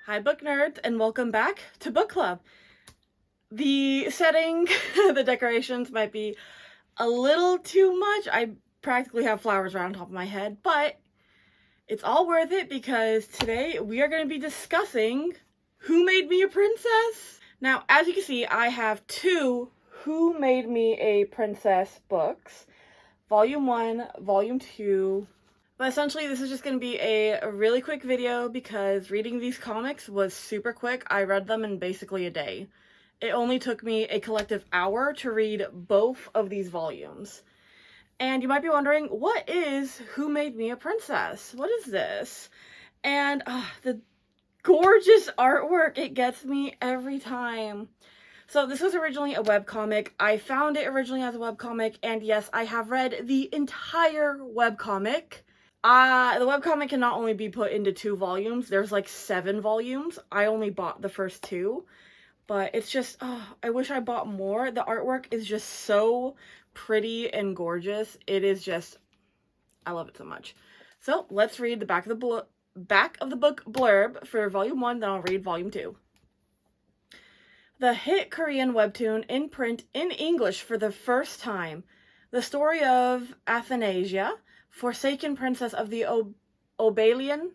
Hi book nerds, and welcome back to book club. The setting, the decorations might be a little too much. I practically have flowers around top of my head, but it's all worth it because today we are going to be discussing Who Made Me a Princess? Now, as you can see, I have two Who Made Me a Princess books. Volume 1, Volume 2. But essentially, this is just going to be a really quick video because reading these comics was super quick. I read them in basically a day. It only took me a collective hour to read both of these volumes. And you might be wondering, what is Who Made Me a Princess? What is this? And the gorgeous artwork, it gets me every time. So this was originally a webcomic. I found it originally as a webcomic, and yes, I have read the entire webcomic. The webcomic can not only be put into 2 volumes, there's like 7 volumes. I only bought the first 2, but it's just, I wish I bought more. The artwork is just so pretty and gorgeous. It is just, I love it so much. So let's read the back of the book blurb for volume 1, then I'll read volume 2. The hit Korean webtoon in print in English for the first time. The story of Athanasia, forsaken princess of the Obelian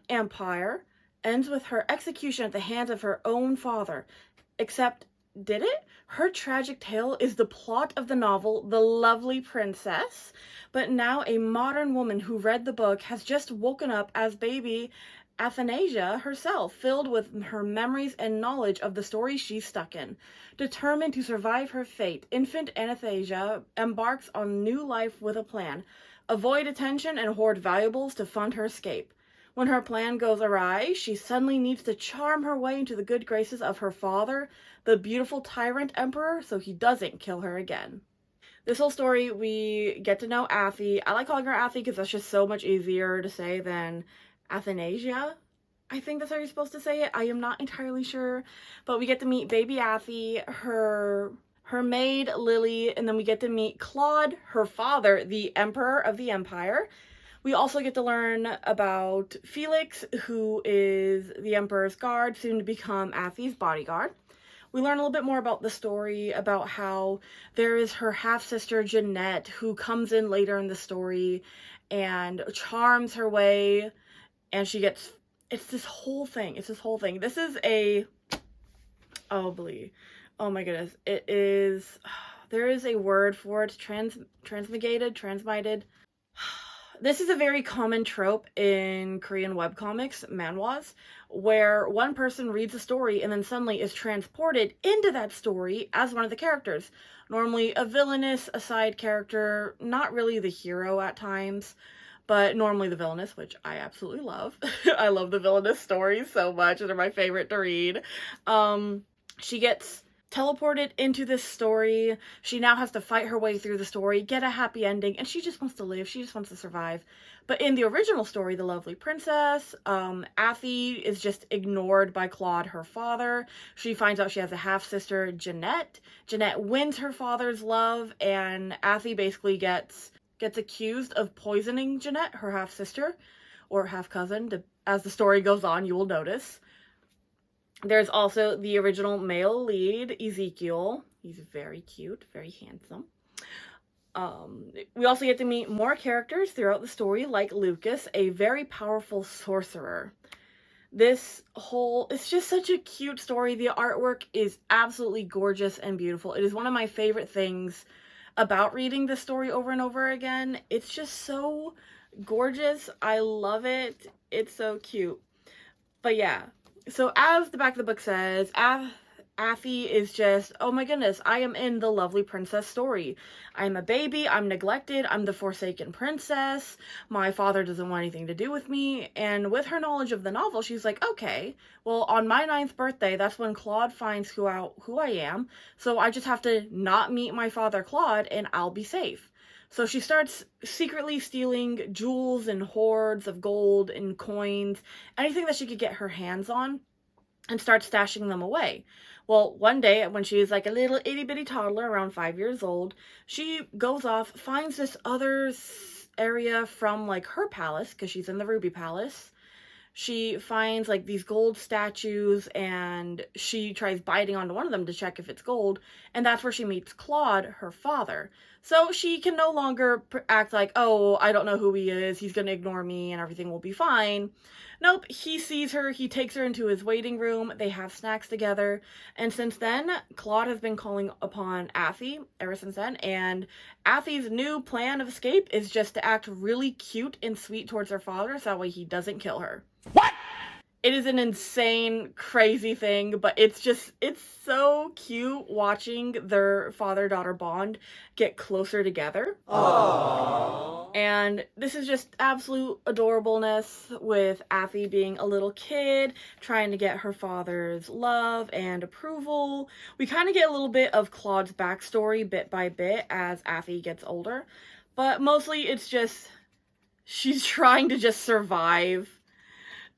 Empire, ends with her execution at the hands of her own father. Except, did it? Her tragic tale is the plot of the novel The Lovely Princess, but now a modern woman who read the book has just woken up as baby Athanasia herself, filled with her memories and knowledge of the story she's stuck in. Determined to survive her fate, infant Anastasia embarks on new life with a plan. Avoid attention and hoard valuables to fund her escape. When her plan goes awry, she suddenly needs to charm her way into the good graces of her father, the beautiful tyrant emperor, so he doesn't kill her again. This whole story, we get to know Athie. I like calling her Athie because that's just so much easier to say than Athanasia. I think that's how you're supposed to say it. I am not entirely sure. But we get to meet baby Athie, her maid Lily, and then we get to meet Claude, her father, the emperor of the empire. We also get to learn about Felix, who is the emperor's guard, soon to become Athie's bodyguard. We learn a little bit more about the story, about how there is her half-sister Jeanette, who comes in later in the story and charms her way, and she gets, it's this whole thing. This is a, oh my goodness, it is, there is a word for it, transmitted. This is a very common trope in Korean webcomics, manhwas, where one person reads a story and then suddenly is transported into that story as one of the characters. Normally a villainous, a side character, not really the hero at times, but normally the villainous, which I absolutely love. I love the villainous stories so much. They're my favorite to read. She gets teleported into this story. She now has to fight her way through the story, get a happy ending, and she just wants to live. She just wants to survive. But in the original story, The Lovely Princess, Athie is just ignored by Claude, her father. She finds out she has a half-sister, Jeanette. Jeanette wins her father's love, and Athie basically gets accused of poisoning Jeanette, her half-sister, or half-cousin. As the story goes on, you will notice. There's also the original male lead, Ezekiel. He's very cute, very handsome. We also get to meet more characters throughout the story, like Lucas, a very powerful sorcerer. It's just such a cute story. The artwork is absolutely gorgeous and beautiful. It is one of my favorite things about reading this story over and over again. It's just so gorgeous. I love it. It's so cute. But yeah, so as the back of the book says, Athie is just, oh my goodness, I am in the Lovely Princess story. I'm a baby, I'm neglected, I'm the forsaken princess, my father doesn't want anything to do with me, and with her knowledge of the novel, she's like, okay, well, on my 9th birthday, that's when Claude finds who I am, so I just have to not meet my father Claude, and I'll be safe. So she starts secretly stealing jewels and hoards of gold and coins, anything that she could get her hands on, and starts stashing them away. Well, one day, when she's like a little itty-bitty toddler, around 5 years old, she goes off, finds this other area from, like, her palace, because she's in the Ruby Palace, she finds like these gold statues and she tries biting onto one of them to check if it's gold, and that's where she meets Claude, her father. So she can no longer act like, oh, I don't know who he is, he's gonna ignore me and everything will be fine. Nope, he sees her, he takes her into his waiting room, they have snacks together, and since then, Claude has been calling upon Affy ever since then, and Affy's new plan of escape is just to act really cute and sweet towards her father so that way he doesn't kill her. What? It is an insane, crazy thing, but it's so cute watching their father-daughter bond get closer together. Aww. And this is just absolute adorableness with Affy being a little kid, trying to get her father's love and approval. We kind of get a little bit of Claude's backstory bit by bit as Affy gets older, but mostly it's just, she's trying to just survive.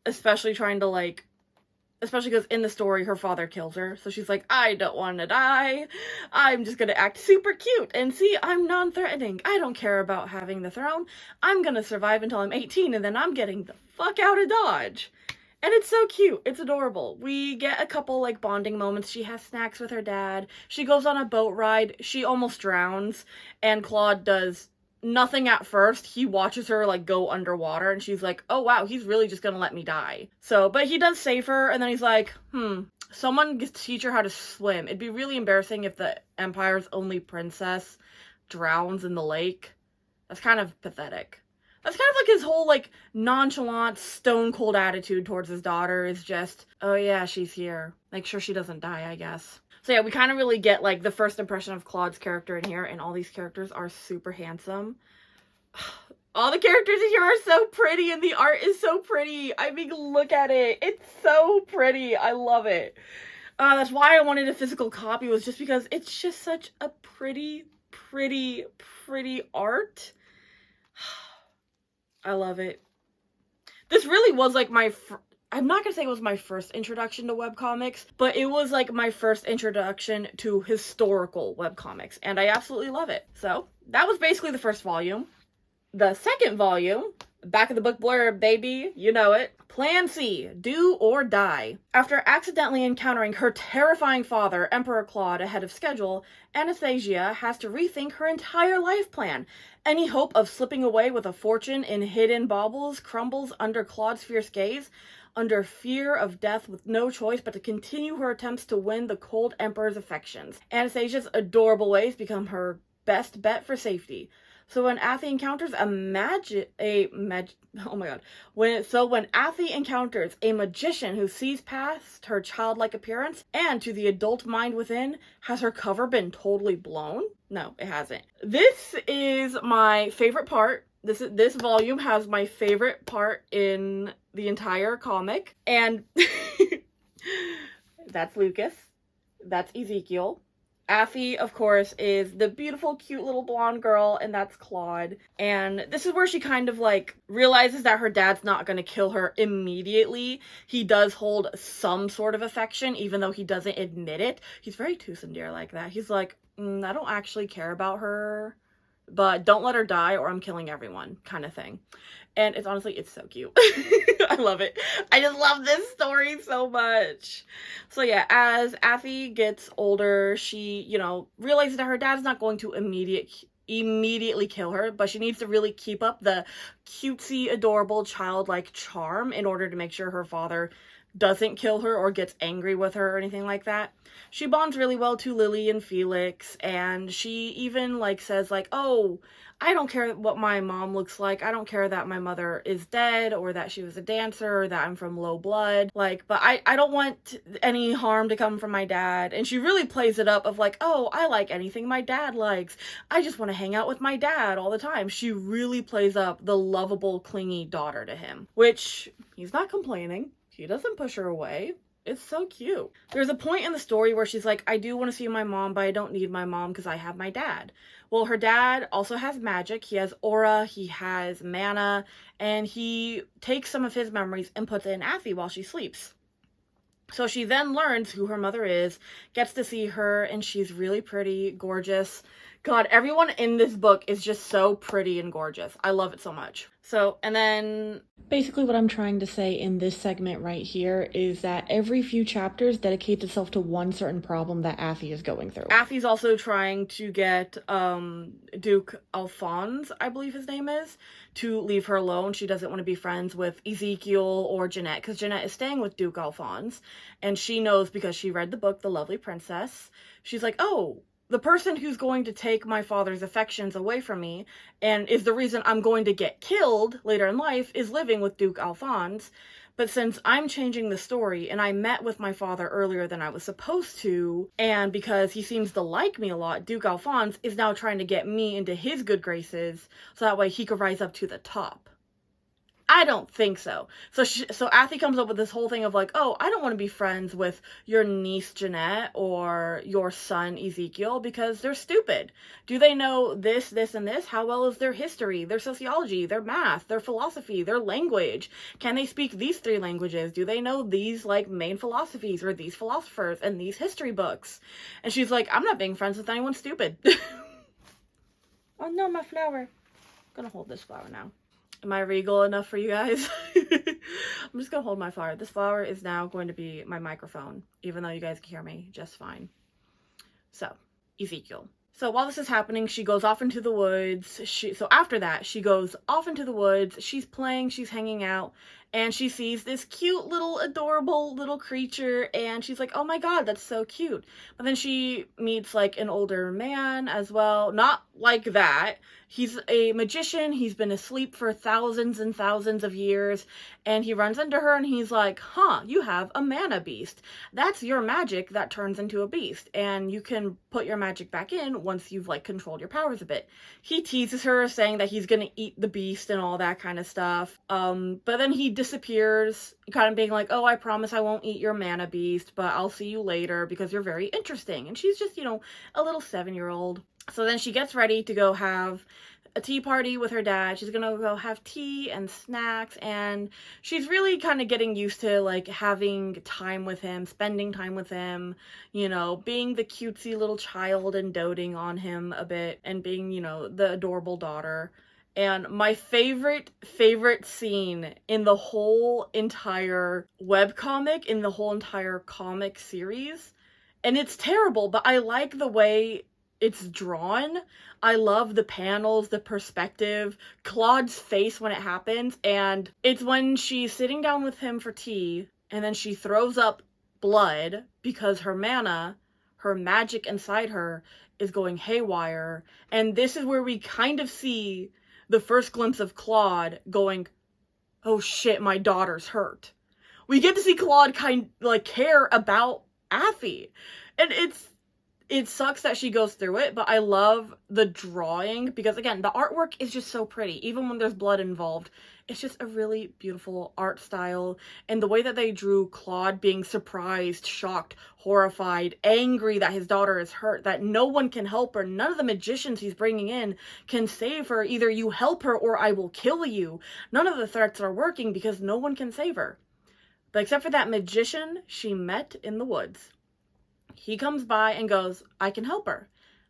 Especially because in the story, her father kills her. So she's like, I don't want to die. I'm just going to act super cute. And see, I'm non-threatening. I don't care about having the throne. I'm going to survive until I'm 18 and then I'm getting the fuck out of Dodge. And it's so cute. It's adorable. We get a couple, like, bonding moments. She has snacks with her dad. She goes on a boat ride. She almost drowns. And Claude does nothing at first. He watches her like go underwater and she's like, oh wow, he's really just gonna let me die. So, but he does save her and then he's like, someone gets to teach her how to swim. It'd be really embarrassing if the Empire's only princess drowns in the lake. That's kind of pathetic. That's kind of like his whole like nonchalant, stone cold attitude towards his daughter is just, oh yeah, she's here. Make sure she doesn't die, I guess. So yeah, we kind of really get, like, the first impression of Claude's character in here, and all these characters are super handsome. All the characters in here are so pretty, and the art is so pretty. I mean, look at it. It's so pretty. I love it. That's why I wanted a physical copy, was just because it's just such a pretty, pretty, pretty art. I love it. This really was, like, I'm not gonna say it was my first introduction to webcomics, but it was like my first introduction to historical webcomics, and I absolutely love it. So, that was basically the first volume. The second volume, back of the book blurb, baby, you know it. Plan C, do or die. After accidentally encountering her terrifying father, Emperor Claude, ahead of schedule, Anastasia has to rethink her entire life plan. Any hope of slipping away with a fortune in hidden baubles crumbles under Claude's fierce gaze, under fear of death with no choice but to continue her attempts to win the cold emperor's affections. Anastasia's adorable ways become her best bet for safety. So when Affy encounters when Affy encounters a magician who sees past her childlike appearance and to the adult mind within, has her cover been totally blown? No, it hasn't. This is my favorite part. This volume has my favorite part in the entire comic, and that's Lucas. That's Ezekiel. Affy, of course, is the beautiful, cute little blonde girl, and that's Claude. And this is where she kind of, like, realizes that her dad's not gonna kill her immediately. He does hold some sort of affection, even though he doesn't admit it. He's very Tussendear like that. He's like, I don't actually care about her, but don't let her die or I'm killing everyone, kind of thing. And it's so cute. I love it. I just love this story so much. So yeah, as Affy gets older, she, realizes that her dad's not going to immediately kill her, but she needs to really keep up the cutesy, adorable, childlike charm in order to make sure her father doesn't kill her or gets angry with her or anything like that. She bonds really well to Lily and Felix, and she even, says, oh, I don't care what my mom looks like. I don't care that my mother is dead or that she was a dancer or that I'm from low blood. But I don't want any harm to come from my dad. And she really plays it up of oh, I like anything my dad likes. I just want to hang out with my dad all the time. She really plays up the lovable, clingy daughter to him, which he's not complaining. He doesn't push her away. It's so cute. There's a point in the story where she's like, I do want to see my mom, but I don't need my mom because I have my dad. Well, her dad also has magic. He has aura, he has mana, and he takes some of his memories and puts it in Affy while she sleeps. So she then learns who her mother is, gets to see her, and she's really pretty, gorgeous, God, everyone in this book is just so pretty and gorgeous. I love it so much. So, and then basically what I'm trying to say in this segment right here is that every few chapters dedicates itself to one certain problem that Affy is going through. Affy's also trying to get Duke Alphonse, I believe his name is, to leave her alone. She doesn't want to be friends with Ezekiel or Jeanette, because Jeanette is staying with Duke Alphonse, and she knows because she read the book, The Lovely Princess. She's like, oh, the person who's going to take my father's affections away from me and is the reason I'm going to get killed later in life is living with Duke Alphonse. But since I'm changing the story and I met with my father earlier than I was supposed to, and because he seems to like me a lot, Duke Alphonse is now trying to get me into his good graces so that way he could rise up to the top. I don't think so. So Affy comes up with this whole thing of like, oh, I don't want to be friends with your niece Jeanette or your son Ezekiel because they're stupid. Do they know this, this, and this? How well is their history, their sociology, their math, their philosophy, their language? Can they speak these 3 languages? Do they know these, like, main philosophies or these philosophers and these history books? And she's like, I'm not being friends with anyone stupid. Oh no, my flower. I'm gonna hold this flower now. Am I regal enough for you guys? I'm just gonna hold my flower. This flower is now going to be my microphone, even though you guys can hear me just fine. So, Ezekiel. So while this is happening, she goes off into the woods. So after that, she goes off into the woods. She's playing, she's hanging out, and she sees this cute little adorable little creature, and she's like, oh my god, that's so cute. But then she meets like an older man as well. Not like that. He's a magician. He's been asleep for thousands and thousands of years, and he runs into her and he's like, huh, you have a mana beast. That's your magic that turns into a beast, and you can put your magic back in once you've like controlled your powers a bit. He teases her, saying that he's gonna eat the beast and all that kind of stuff. But then he disappears, kind of being like, oh, I promise I won't eat your mana beast, but I'll see you later because you're very interesting. And she's just, you know, a little 7-year-old. So then she gets ready to go have a tea party with her dad. She's gonna go have tea and snacks, and she's really kind of getting used to like having time with him, spending time with him, you know, being the cutesy little child and doting on him a bit and being, you know, the adorable daughter. And my favorite scene in the whole entire webcomic, in the whole entire comic series, and it's terrible, but I like the way it's drawn. I love the panels, the perspective, Claude's face when it happens, and it's when she's sitting down with him for tea, and then she throws up blood because her mana, her magic inside her, is going haywire. And this is where we kind of see the first glimpse of Claude going, oh shit, my daughter's hurt. We get to see Claude kind of like care about Affy, and it sucks that she goes through it, but I love the drawing because, again, the artwork is just so pretty. Even when there's blood involved, it's just a really beautiful art style. And the way that they drew Claude being surprised, shocked, horrified, angry that his daughter is hurt, that no one can help her, none of the magicians he's bringing in can save her. Either you help her or I will kill you. None of the threats are working because no one can save her. But except for that magician she met in the woods. He comes by and goes, I can help her.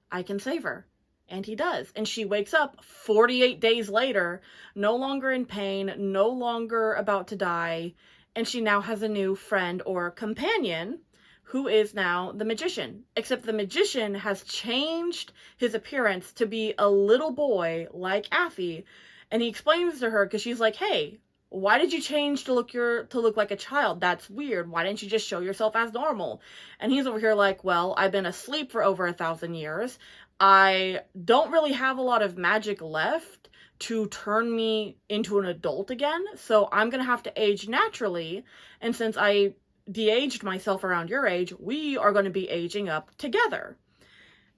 I can save her. And he does. And she wakes up 48 days later, no longer in pain, no longer about to die. And she now has a new friend or companion who is now the magician. Except the magician has changed his appearance to be a little boy like Affy. And he explains to her, because she's like, hey, why did you change to look like a child? That's weird. Why didn't you just show yourself as normal? And he's over here like, well, I've been asleep for over 1,000 years. I don't really have a lot of magic left to turn me into an adult again. So I'm going to have to age naturally. And since I de-aged myself around your age, we are going to be aging up together.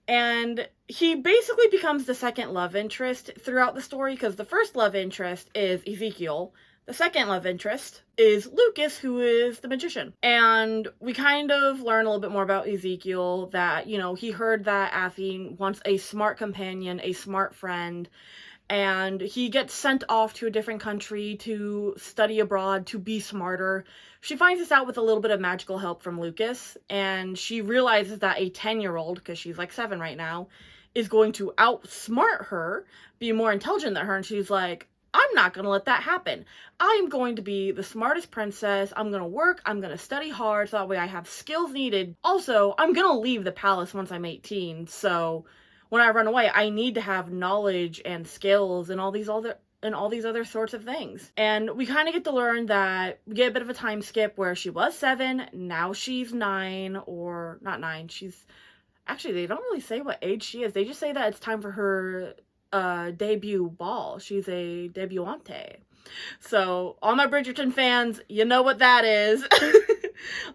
And he basically becomes the second love interest throughout the story, because the first love interest is Ezekiel. The second love interest is Lucas, who is the magician. And we kind of learn a little bit more about Ezekiel, that, you know, he heard that Affy wants a smart companion, a smart friend, and he gets sent off to a different country to study abroad, to be smarter. She finds this out with a little bit of magical help from Lucas, and she realizes that a 10-year-old, because she's like 7 right now, is going to outsmart her, be more intelligent than her, and she's like, I'm not going to let that happen. I'm going to be the smartest princess. I'm going to work. I'm going to study hard so that way I have skills needed. Also, I'm going to leave the palace once I'm 18. So when I run away, I need to have knowledge and skills and all these other sorts of things. And we kind of get to learn that we get a bit of a time skip where she was 7, now she's 9, or not 9. She's actually, they don't really say what age she is. They just say that it's time for her debut ball. She's a debutante. So all my Bridgerton fans, you know what that is.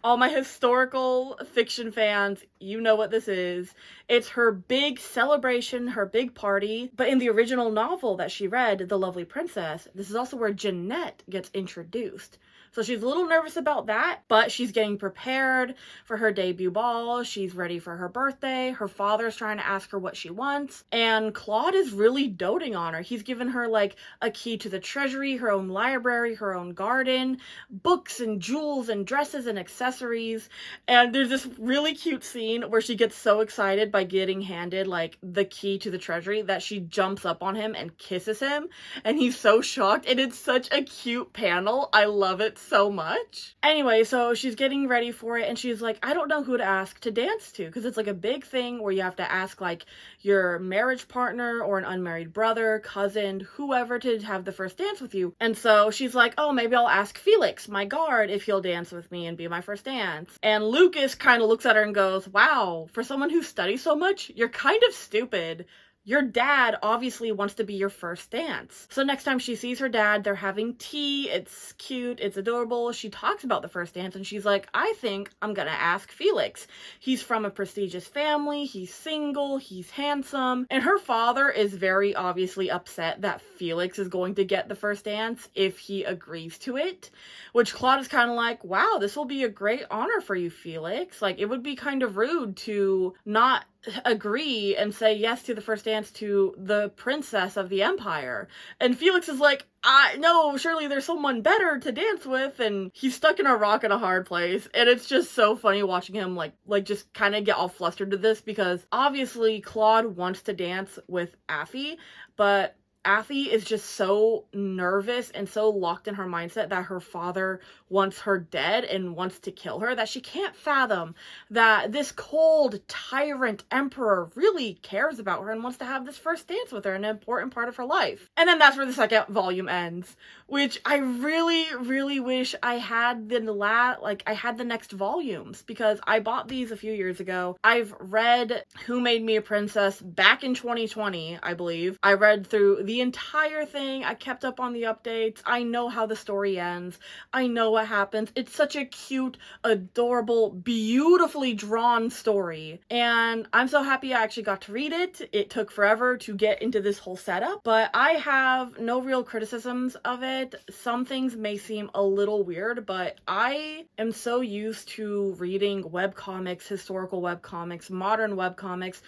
All my historical fiction fans, you know what this is. It's her big celebration, her big party. But in the original novel that she read, The Lovely Princess, this is also where Jeanette gets introduced. So she's a little nervous about that, but she's getting prepared for her debut ball. She's ready for her birthday. Her father's trying to ask her what she wants. And Claude is really doting on her. He's given her like a key to the treasury, her own library, her own garden, books and jewels and dresses and accessories. And there's this really cute scene where she gets so excited by getting handed like the key to the treasury that she jumps up on him and kisses him. And he's so shocked. And it's such a cute panel. I love it so much. Anyway, so she's getting ready for it and she's like, I don't know who to ask to dance to, because it's like a big thing where you have to ask like your marriage partner or an unmarried brother, cousin, whoever to have the first dance with you. And so she's like, oh, maybe I'll ask Felix, my guard, if he'll dance with me and be my first dance. And Lucas kind of looks at her and goes, wow, for someone who studies so much, you're kind of stupid. Your dad obviously wants to be your first dance. So next time she sees her dad, they're having tea. It's cute. It's adorable. She talks about the first dance and she's like, I think I'm gonna ask Felix. He's from a prestigious family. He's single. He's handsome. And her father is very obviously upset that Felix is going to get the first dance if he agrees to it, which Claude is kind of like, wow, this will be a great honor for you, Felix. Like, it would be kind of rude to not agree and say yes to the first dance to the princess of the empire. And Felix is like, no, surely there's someone better to dance with, and he's stuck in a rock and a hard place. And it's just so funny watching him like just kind of get all flustered to this, because obviously Claude wants to dance with Affy, but Affy is just so nervous and so locked in her mindset that her father wants her dead and wants to kill her, that she can't fathom that this cold tyrant emperor really cares about her and wants to have this first dance with her, an important part of her life. And then that's where the second volume ends, which I really, really wish I had the next volumes, because I bought these a few years ago. I've read Who Made Me a Princess back in 2020, I believe. I read through the entire thing. I kept up on the updates. I know how the story ends. I know what happens. It's such a cute, adorable, beautifully drawn story. And I'm so happy I actually got to read it. It took forever to get into this whole setup, but I have no real criticisms of it. Some things may seem a little weird, but I am so used to reading webcomics, historical webcomics, modern webcomics,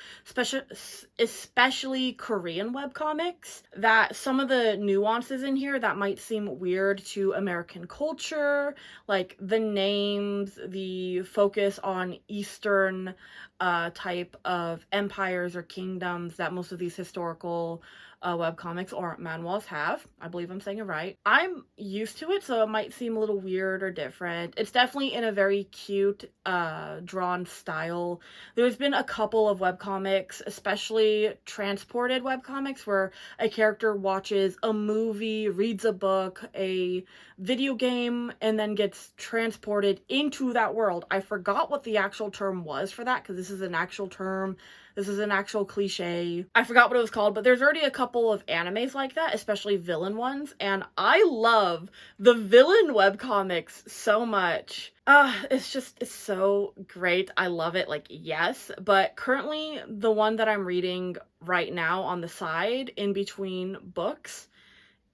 especially Korean webcomics, that some of the nuances in here that might seem weird to American culture, like the names, the focus on Eastern type of empires or kingdoms that most of these historical webcomics or manhwas have. I believe I'm saying it right. I'm used to it, so it might seem a little weird or different. It's definitely in a very cute, drawn style. There's been a couple of webcomics, especially transported webcomics, where a character watches a movie, reads a book, a video game, and then gets transported into that world. I forgot what the actual term was for that, because this is an actual term. This is an actual cliche. I forgot what it was called, but there's already a couple of animes like that, especially villain ones, and I love the villain webcomics so much. It's so great. I love it, like, yes. But currently, the one that I'm reading right now on the side, in between books,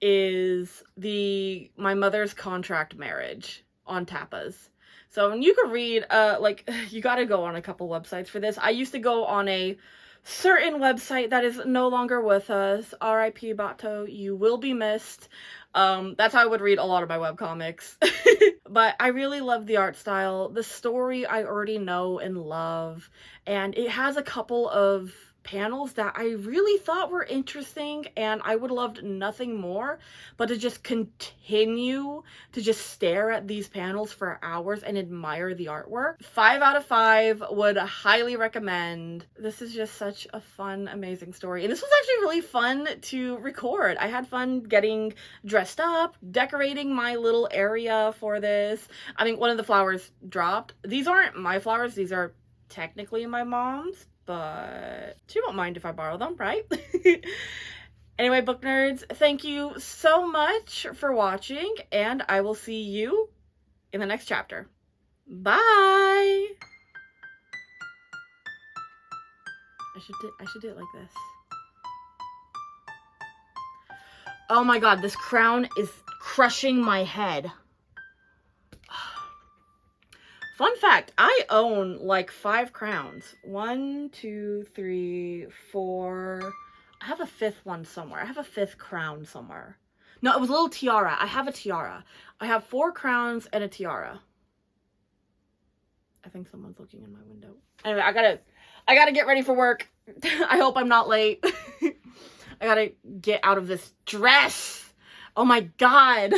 is My Mother's Contract Marriage on Tapas. So, and you can read, you gotta go on a couple websites for this. I used to go on a certain website that is no longer with us. R.I.P. Bato, you will be missed. That's how I would read a lot of my webcomics. But I really love the art style. The story I already know and love. And it has a couple of panels that I really thought were interesting, and I would have loved nothing more but to just continue to just stare at these panels for hours and admire the artwork. 5 out of 5 would highly recommend. This is just such a fun, amazing story. And this was actually really fun to record. I had fun getting dressed up, decorating my little area for this. I mean, one of the flowers dropped. These aren't my flowers. These are technically my mom's, but she won't mind if I borrow them, right? Anyway, book nerds, thank you so much for watching, and I will see you in the next chapter. Bye! I should do it like this. Oh my god, this crown is crushing my head. Fun fact, I own like 5 crowns. 1, 2, 3, 4. I have a 5th one somewhere. I have a 5th crown somewhere. No, it was a little tiara. I have a tiara. I have 4 crowns and a tiara. I think someone's looking in my window. Anyway, I gotta get ready for work. I hope I'm not late. I gotta get out of this dress. Oh my god.